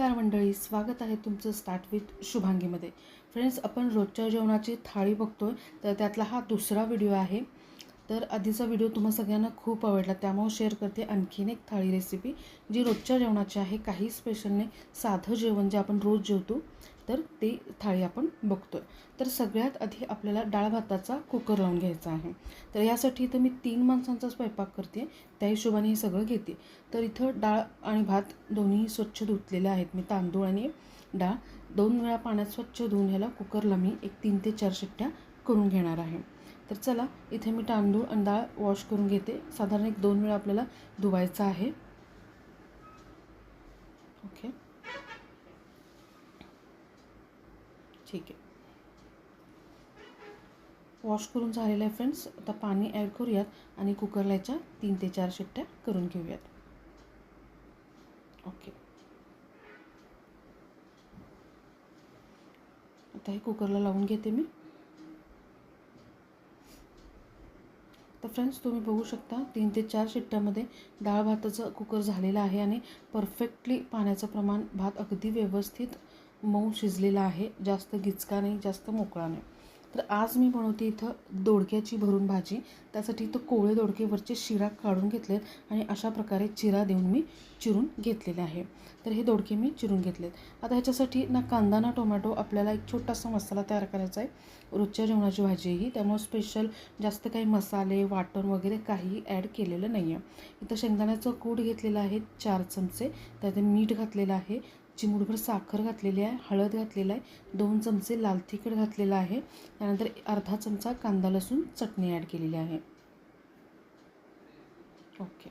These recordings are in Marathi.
नमस्कार मंडळी, स्वागत आहे तुमचं स्टार्ट विथ शुभांगीमध्ये. फ्रेंड्स, आपण रोजच्या जेवणाची थाळी बघतोय, तर त्यातला हा दुसरा व्हिडिओ आहे. तर आधीचा व्हिडिओ तुम्हा सगळ्यांना खूप आवडला, त्यामुळे शेअर करते आणखीन एक थाळी रेसिपी जी रोजच्या जेवणाची आहे. काही स्पेशल नाही, साधं जेवण जे आपण रोज जेवतो तर ते थाळी आपण बघतोय. तर सगळ्यात आधी आपल्याला डाळ भाताचा कुकर लावून घ्यायचा आहे. तर यासाठी इथं मी 3 माणसांचा स्वयंपाक करते, त्या हिशोबाने हे सगळं घेते. तर इथं डाळ आणि भात दोन्ही स्वच्छ धुतलेले आहेत. मी तांदूळ आणि डाळ 2 वेळा पाण्यात स्वच्छ धुवून ह्याला कुकरला मी एक 3 ते 4 शिट्ट्या करून घेणार आहे. तर चला, इथे मी तांदूळ आणि डाळ वॉश करून घेते. साधारण एक 2 वेळा आपल्याला धुवायचं आहे. ओके, ठीक आहे. वॉश करून झालेलं आहे फ्रेंड्स. आता पाणी ॲड करूयात आणि कुकरला याच्या 3 ते 4 शिट्ट्या करून घेऊयात. ओके, आता हे कुकरला लावून घेते मी. तर फ्रेंड्स, तुम्ही बघू शकता 3 ते 4 शिट्ट्यामध्ये डाळ भाताचं कुकर झालेलं आहे आणि परफेक्टली पाण्याचं प्रमाण, भात अगदी व्यवस्थित मऊ शिजलेला आहे. जास्त गिचका नाही, जास्त मोकळा नाही. तर आज मी बनवते इथं दोडक्याची भरून भाजी. त्यासाठी इथं कोवळे दोडके वरचे शिरा काढून घेतलेत आणि अशा प्रकारे चिरा देऊन मी चिरून घेतलेले आहे. तर हे दोडके मी चिरून घेतलेत. आता ह्याच्यासाठी ना कांदा ना टोमॅटो, आपल्याला एक छोटासा मसाला तयार करायचा आहे. रोजच्या जेवणाची भाजी आहे ही, त्यामुळे स्पेशल जास्त काही मसाले वाटण वगैरे काही ॲड केलेलं नाही आहे. इथं शेंगदाण्याचं कूट घेतलेलं आहे 4 चमचे, त्यात मीठ घातलेलं आहे, चिमूटभर साखर घातलेली आहे, हळद घातलेलं आहे, 2 चमचे लाल तिखट घातलेलं आहे, त्यानंतर अर्धा चमचा कांदा लसूण चटणी ॲड केलेली आहे. ओके,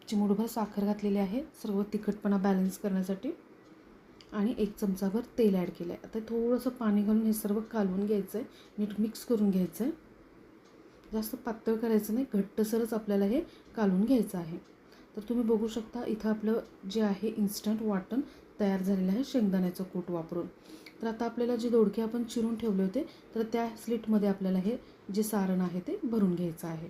चिमूटभर साखर घातलेली आहे सर्व तिखटपणा बॅलन्स करण्यासाठी, आणि 1 चमचाभर तेल ॲड केलं आहे. आता थोडंसं पाणी घालून हे सर्व कालवून घ्यायचं आहे, नीट मिक्स करून घ्यायचं आहे. जास्त पातळ करायचं नाही, घट्टसरच आपल्याला हे कालवून घ्यायचं आहे. तर तुम्ही बघू शकता इथं आपलं जे आहे इन्स्टंट वाटण तयार झालेलं आहे शेंगदाण्याचं कूट वापरून. तर आता आपल्याला जे दोडके आपण चिरून ठेवले होते, तर त्या स्लिटमध्ये आपल्याला हे जे सारण आहे ते भरून घ्यायचं आहे.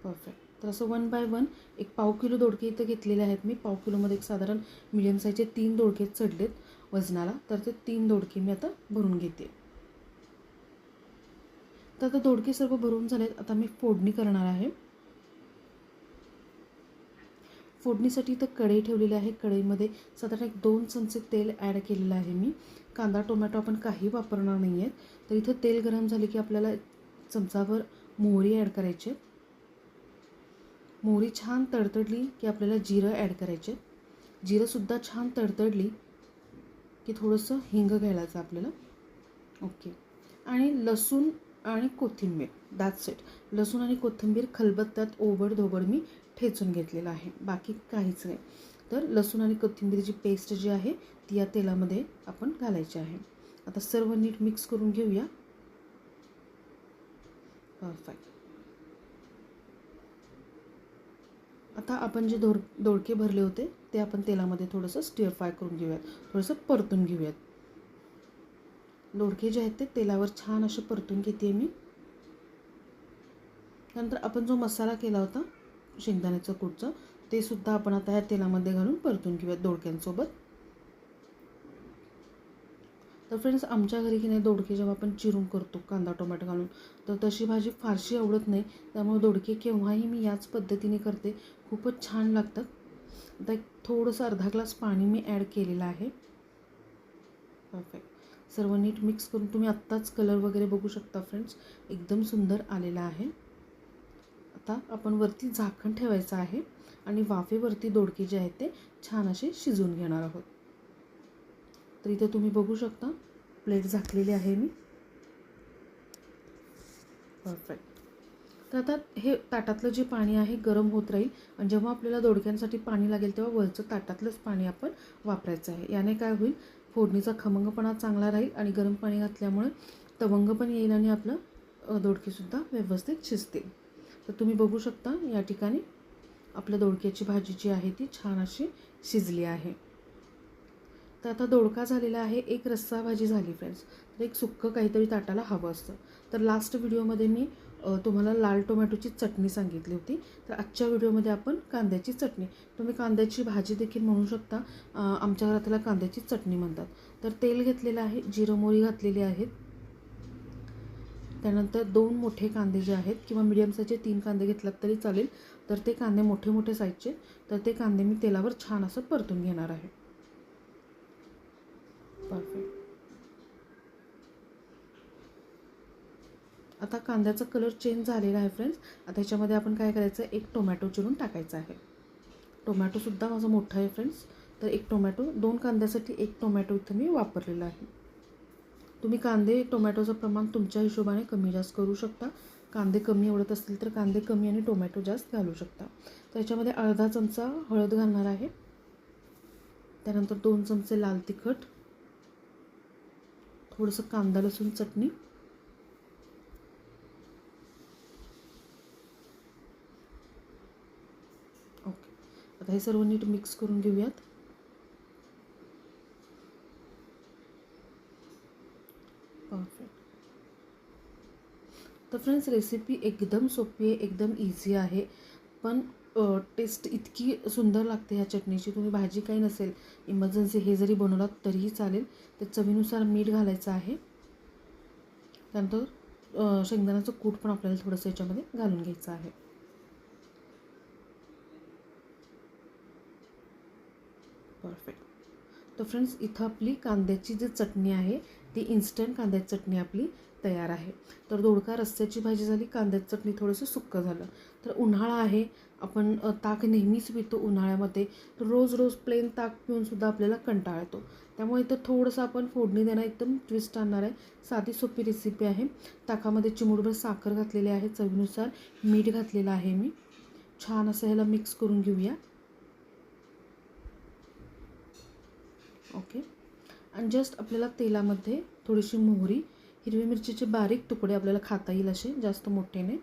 परफेक्ट. तर असं 1 बाय 1 एक पाव किलो दोडके इथं घेतलेले आहेत मी. पाव किलोमध्ये एक साधारण मिडियम साईजचे 3 दोडके चढलेत वजनाला. तर ते 3 दोडके मी आता भरून घेते. तर आता दोडके सर्व भरून झालेत. आता मी फोडणी करणार आहे. फोडणीसाठी इथं कढई ठेवलेली आहे. कढईमध्ये साधारण एक 2 चमचे तेल ॲड केलेलं आहे मी. कांदा टोमॅटो आपण काही वापरणार नाही आहेत. तर इथं तेल गरम झाले की आपल्याला चमचाभर मोहरी ॲड करायची. मोहरी छान तडतडली की आपल्याला जिरं ॲड करायचे. जिरंसुद्धा छान तडतडली की थोडंसं हिंग घालायचं आपल्याला. ओके, आणि लसूण आणि कोथिंबीर, दॅट्स इट. लसूण आणि कोथिंबीर खलबत्त्यात ओबडधोबड मी ठेचून घेतलेलं आहे, बाकी काहीच नाही. तर लसूण आणि कोथिंबीरची पेस्ट जी आहे ती या तेलामध्ये आपण घालायची आहे. आता सर्व नीट मिक्स करून घेऊया. परफेक्ट. आता आपण जे दोडके भरले होते ते आपण तेलामध्ये थोडंसं स्टिअर फ्राय करून घेऊयात, थोडंसं परतून घेऊयात. दोडके जे आहेत ते तेलावर छान असे परतून घेते मी. नंतर आपण जो मसाला केला होता शेंगदाण्याचं कूटचं, ते सुद्धा आपण आता या तेलामध्ये घालून परतून घेऊयात दोडक्यांसोबत. तर फ्रेंड्स, आमच्या घरी की नाही दोडके जेव्हा आपण चिरून करतो कांदा टोमॅटो घालून, तर तशी भाजी फारशी आवडत नाही. त्यामुळे दोडके केव्हाही मी याच पद्धतीने करते, खूपच छान लागतात. आता एक थोडंसं अर्धा ग्लास पाणी मी ॲड केलेलं आहे. परफेक्ट. सर्व नीट मिक्स करून तुम्ही आत्ताच कलर वगैरे बघू शकता फ्रेंड्स, एकदम सुंदर आलेला आहे. आता आपण वरती झाकण ठेवायचं आहे आणि वाफेवरती दोडके जे आहेत ते छान असे शिजवून घेणार आहोत. तर इथे तुम्ही बघू शकता प्लेट झाकलेली आहे मी. परफेक्ट. तर आता हे ताटातलं जे पाणी आहे गरम होत राहील, आणि जेव्हा आपल्याला दोडक्यांसाठी पाणी लागेल तेव्हा वरचं ताटातलंच पाणी आपण वापरायचं आहे. याने काय होईल, फोडणीचा खमंगपणा चांगला राहील आणि गरम पाणी घातल्यामुळे तवंग पण येईल आणि आपलं दोडकेसुद्धा व्यवस्थित शिजतील. तर तुम्ही बघू शकता या ठिकाणी आपल्या दोडक्याची भाजी जी आहे ती छान अशी शिजली आहे. तर आता दोडका झालेला आहे, एक रस्सा भाजी झाली फ्रेंड्स. तर एक सुक्कं काहीतरी ताटाला हवं असतं. तर लास्ट व्हिडिओमध्ये मी तुम्हाला लाल टोमॅटोची चटणी सांगितली होती. तर आजच्या व्हिडिओमध्ये आपण कांद्याची चटणी, तुम्ही कांद्याची भाजी देखील म्हणू शकता, आमच्या घरात त्याला कांद्याची चटणी म्हणतात. तर तेल घेतलेलं आहे, जिरं मोहरी घातलेली आहेत. त्यानंतर 2 मोठे कांदे जे आहेत किंवा मीडियम साईजचे 3 कांदे घेतलात तरी चालेल. तर ते कांदे मोठे मोठे साईजचे, तर ते कांदे मी तेलावर छान असं परतून घेणार आहे. परफेक्ट. आता कांद्याचा कलर चेंज झालेला आहे फ्रेंड्स. आता ह्याच्यामध्ये आपण काय करायचं, एक टोमॅटो चिरून टाकायचा आहे. टोमॅटोसुद्धा माझा मोठा आहे फ्रेंड्स. तर एक टोमॅटो, 2 कांद्यासाठी 1 टोमॅटो इथं मी वापरलेला आहे. तुम्ही कांदे टोमॅटोचं प्रमाण तुमच्या हिशोबाने कमी जास्त करू शकता. कांदे कमी आवडत असतील तर कांदे कमी आणि टोमॅटो जास्त घालू शकता. तर याच्यामध्ये अर्धा चमचा हळद घालणार आहे. त्यानंतर 2 चमचे लाल तिखट, थोडंसं कांदा लसूण चटणी, ओके. आता हे सर्व नीट मिक्स करून घेऊयात. परफेक्ट. तर फ्रेंड्स, रेसिपी एकदम सोपी आहे, एकदम इझी आहे, पण टेस्ट इतकी सुंदर लागते ह्या चटणीची. तुम्ही भाजी काही नसेल, इमर्जन्सी हे जरी बनवलात तरीही चालेल. तर चवीनुसार मीठ घालायचं आहे. त्यानंतर शेंगदाण्याचं कूट पण आपल्याला थोडंसं याच्यामध्ये घालून घ्यायचं आहे. परफेक्ट. तर फ्रेंड्स, इथं आपली कांद्याची जी चटणी आहे ती इन्स्टंट कांद्याची चटणी आपली तयार आहे. तर दोडका रस्स्याची भाजी झाली, कांद्याची चटणी थोडंसं सुक्कं झालं. तर उन्हाळा आहे, आपण ताक नेहमीच पितो उन्हाळ्यामध्ये. तर रोज रोज प्लेन ताक पिऊनसुद्धा आपल्याला कंटाळा येतो. त्यामुळे इथं थोडंसं आपण फोडणी देणार, एकदम ट्विस्ट आणणार आहे. साधी सोपी रेसिपी आहे. ताकामध्ये चिमूटभर साखर घातलेली आहे, चवीनुसार मीठ घातलेलं आहे मी. छान असं ह्याला मिक्स करून घेऊया. ओके. आणि जस्ट आपल्याला तेलामध्ये थोडीशी मोहरी, हिरव्या मिरचीचे बारीक तुकडे, आपल्याला खाता येईल असे, जास्त मोठे नाही,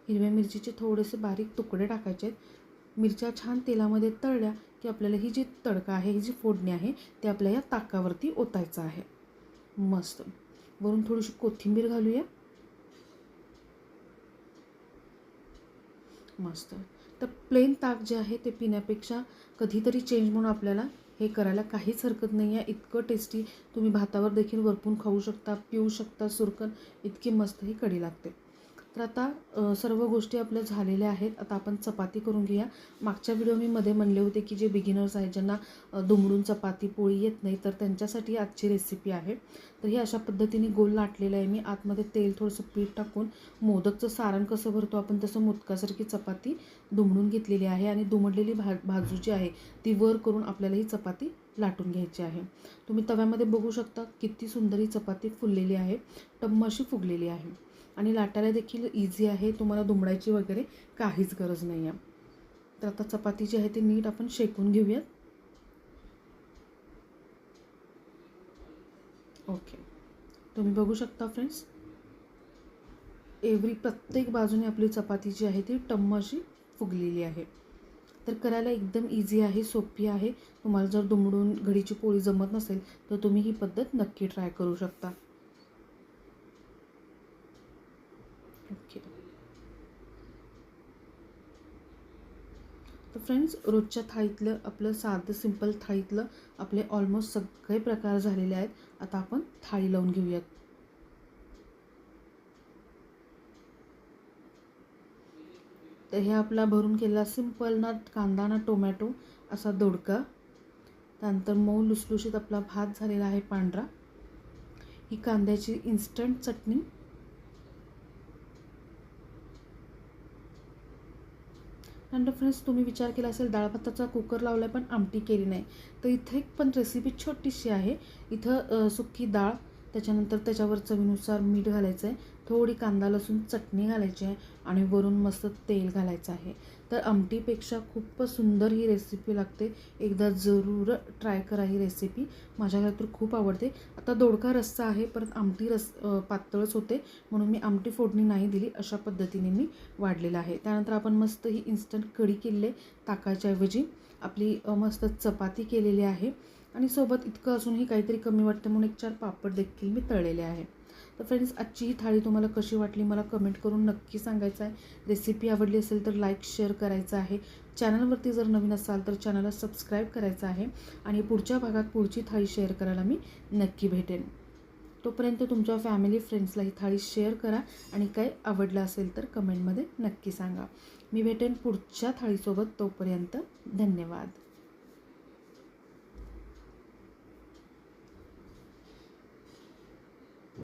हिरव्या मिरचीचे थोडेसे बारीक तुकडे टाकायचे आहेत. मिरच्या छान तेलामध्ये तळल्या की आपल्याला ही जी तडका आहे, ही जी फोडणी आहे, ते आपल्या या ताकावरती ओतायचं आहे. मस्त. वरून थोडीशी कोथिंबीर घालूया. मस्त. तर प्लेन ताक जे आहे ते पिण्यापेक्षा कधीतरी चेंज म्हणून आपल्याला हे करायला काहीच हरकत नाही आहे. इतकं टेस्टी, तुम्ही भातावर देखील वरपून खाऊ शकता, पिऊ शकता सुरकन, इतकी मस्त ही कढी लागते. तर आता सर्व गोष्टी आपल्या झालेल्या आहेत. आता आपण चपाती करून घेऊया. मागच्या व्हिडिओ मी मध्ये म्हणले होते की जे बिगिनर्स आहेत, ज्यांना दुमडून चपाती पोळी येत नाही, तर त्यांच्यासाठी आजची रेसिपी आहे. तर ही अशा पद्धतीने गोल लाटलेलं आहे मी. आतमध्ये तेल थोडंसं पीठ टाकून मोदकचं सारण कसं भरतो आपण तसं मोदकासारखी चपाती दुमडून घेतलेली आहे. आणि दुमडलेली बाजू जी आहे ती वर करून आपल्याला ही चपाती लाटून घ्यायची आहे. तुम्ही तव्यामध्ये बघू शकता किती सुंदर ही चपाती फुललेली आहे, टम्म अशी फुगलेली आहे. आणि लाटायला देखील इझी आहे, तुम्हाला दुमडायची वगैरे काहीच गरज नाही आहे. तर आता चपाती जी आहे ती नीट आपण शेकून घेऊयात. ओके. तुम्ही बघू शकता फ्रेंड्स, प्रत्येक बाजूने आपली चपाती जी आहे ती टम्म अशी फुगलेली आहे. तर करायला एकदम इझी आहे, सोपी आहे. तुम्हाला जर दुमडून घडीची पोळी जमत नसेल तर तुम्ही ही पद्धत नक्की ट्राय करू शकता. ओके. तर फ्रेंड्स, रोजच्या थाळीतलं आपलं साधं सिंपल थाळीतलं आपले ऑलमोस्ट सगळे प्रकार झालेले आहेत. आता आपण थाळी लावून घेऊयात. तर हे आपला भरून केलेला सिंपल, ना कांदा ना टोमॅटो असा दोडका. त्यानंतर मऊ लुसलुशीत आपला भात झालेला आहे पांढरा. ही कांद्याची इन्स्टंट चटणी. त्यानंतर फ्रेंड्स, तुम्ही विचार केला असेल डाळ भाताचा कुकर लावला पण आमटी केली नाही, तर इथे एक पण रेसिपी छोटीशी आहे. इथं सुकी डाळ, त्याच्यानंतर त्याच्यावर चवीनुसार मीठ घालायचं आहे, थोडी कांदा लसूण चटणी घालायची आहे आणि वरून मस्त तेल घालायचं आहे. तर आमटीपेक्षा खूपच सुंदर ही रेसिपी लागते. एकदा जरूर ट्राय करा ही रेसिपी, माझ्या घरात तर खूप आवडते. आता दोडका रस्सा आहे, परत आमटी पातळच होते म्हणून मी आमटी फोडणी नाही दिली, अशा पद्धतीने मी वाढलेलं आहे. त्यानंतर आपण मस्त ही इन्स्टंट कढी केली ताकाच्या ऐवजी. आपली मस्त चपाती केलेली आहे आणि सोबत इतकं असूनही काहीतरी कमी वाटतं म्हणून 1-4 पापड देखील मी तळलेले आहे. तर फ्रेंड्स, आजची ही थाळी तुम्हाला कशी वाटली मला कमेंट करून नक्की सांगायचं आहे. रेसिपी आवडली असेल तर लाईक शेअर करायचं आहे. चॅनलवरती जर नवीन असाल तर चॅनलला सबस्क्राईब करायचं आहे. आणि पुढच्या भागात पुढची थाळी शेअर करायला मी नक्की भेटेन. तोपर्यंत तुमच्या फॅमिली फ्रेंड्सला ही थाळी शेअर करा आणि काय आवडलं असेल तर कमेंटमध्ये नक्की सांगा. मी भेटेन पुढच्या थाळीसोबत. तोपर्यंत धन्यवाद.